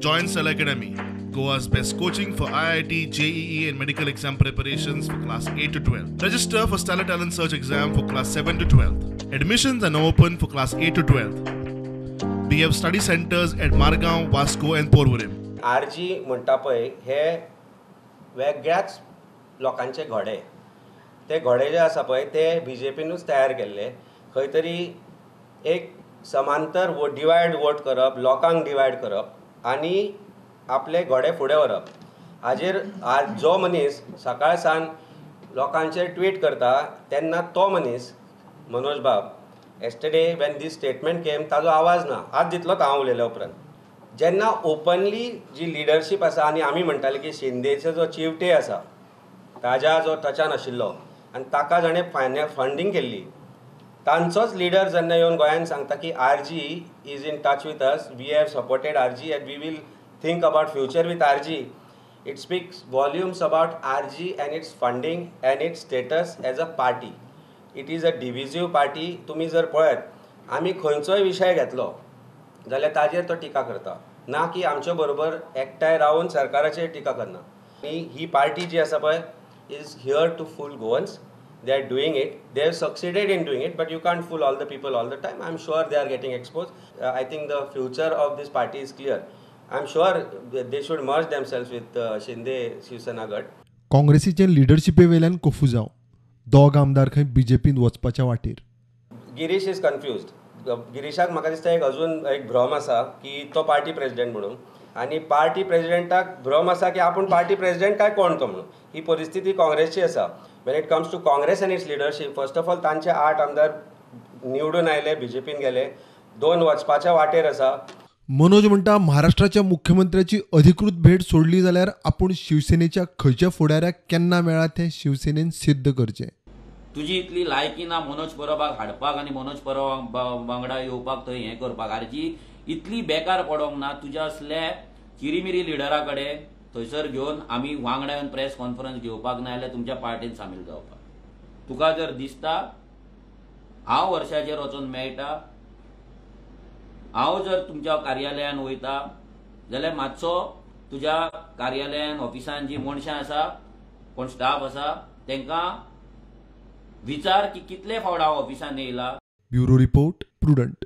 Join Cell Academy, Goa's best coaching for IIT, JEE and medical exam preparations for class 8 to 12. Register for Stellar Talent Search exam for class 7 to 12. Admissions are now open for class 8 to 12. We have study centers at Margaon, Vasco and Porvorim. RG म्हणटा पळय हे वेगळ्याच लोकांचे घोडे. ते घोडे जे आसा पळय ते बीजेपीनूच तयार केल्ले. खंय तरी एक समांतर डिवायड वोट करप, लोकांक डिवायड करप आनी आपले घोडे फुडें व्हरप. हाजेर जो मनीस सकाळ सान लोकांचेर ट्वीट करता तेन्ना तो मनीस मनोज बाब येस्टरडे वेन दीस स्टेटमेंट केम ताजो आवाज ना. आज दितलो हांव उलयल्या उपरांत. जेन्ना ओपनली जी लिडरशीप आसा आनी आमी म्हणटाले की शिंदेचो जो चिवटे आसा ताज्या जो टचान आशिल्लो आनी ताका जाणें फंडींग केल्ली तांचोच लिडर जेन्ना येवन गोंयांत सांगता की RG is in touch with us, we have supported RG and we will think about future with RG. It speaks volumes about RG and its funding and its status as a party. It is a divisive party. तुमी जर पळयत आमी खंयचोय विशय घेतलो जाल्यार ताजेर तो टिका करता, ना की आमचे बरोबर एकठांय रावन सरकाराचेर टिका करना. ही पार्टी जी आसा पळय is here to fool Goans. They are doing it. They have succeeded in doing it, but you can't fool all the people all the time. I'm sure they are getting exposed. I think the future of this party is clear. I'm sure they should merge themselves with Shinde Shivsena Gad. काँग्रेसीचे लिडरशिपे वेल्यान कोफुजांव दोग आमदार खंय बीजेपीन वचपाच्या वाटेर. Girish is confused. गिरीशाक म्हाका दिसता एक भ्रम आसा की तो पार्टी प्रेसिडेंट म्हणून आनी पार्टी प्रेसिडेंटाक भ्रम आसा की आपूण पार्टी प्रेसिडेंट काय कोण तो म्हणून. ही परिस्थिती काँग्रेसची आसा. When it comes to Congress and its leadership, first of all, तांचे 8 आमदार निवडून आयले, बीजेपीन गेले, 2 वचपाच्या वाटेर आसा. मनोज म्हणटा महाराष्ट्राच्या मुख्यमंत्र्याची अधिकृत भेट सोडली जाल्यार आपूण शिवसेनेच्या खंयच्या फुडाऱ्याक केन्ना मेळा तें शिवसेनेन सिद्ध करचें. तुजी इतली लायकी ना मनोज परबाक हाडपाक आनी मनोज परब वांगडा येवपाक थंय हें करपाक. आरजी इतली बेकार पडोंक ना. तुज्या असल्या चिरीमिरी लिडरा कडेन थंयसर घेवन आमी वांगडा येवन प्रेस कॉन्फरन्स घेवपाक ना जाल्यार तुमच्या पार्टीन सामील जावपाक. तुका जर दिसता हांव वर्षाचेर वचून मेळटा, हांव जर तुमच्या कार्यालयान वयता जाल्यार मातसो तुज्या कार्यालयान ऑफिसान जी मनशां आसा, कोण स्टाफ आसा तांकां विचार की कितले फावट हांव ऑफिसान येयला. Bureau report prudent.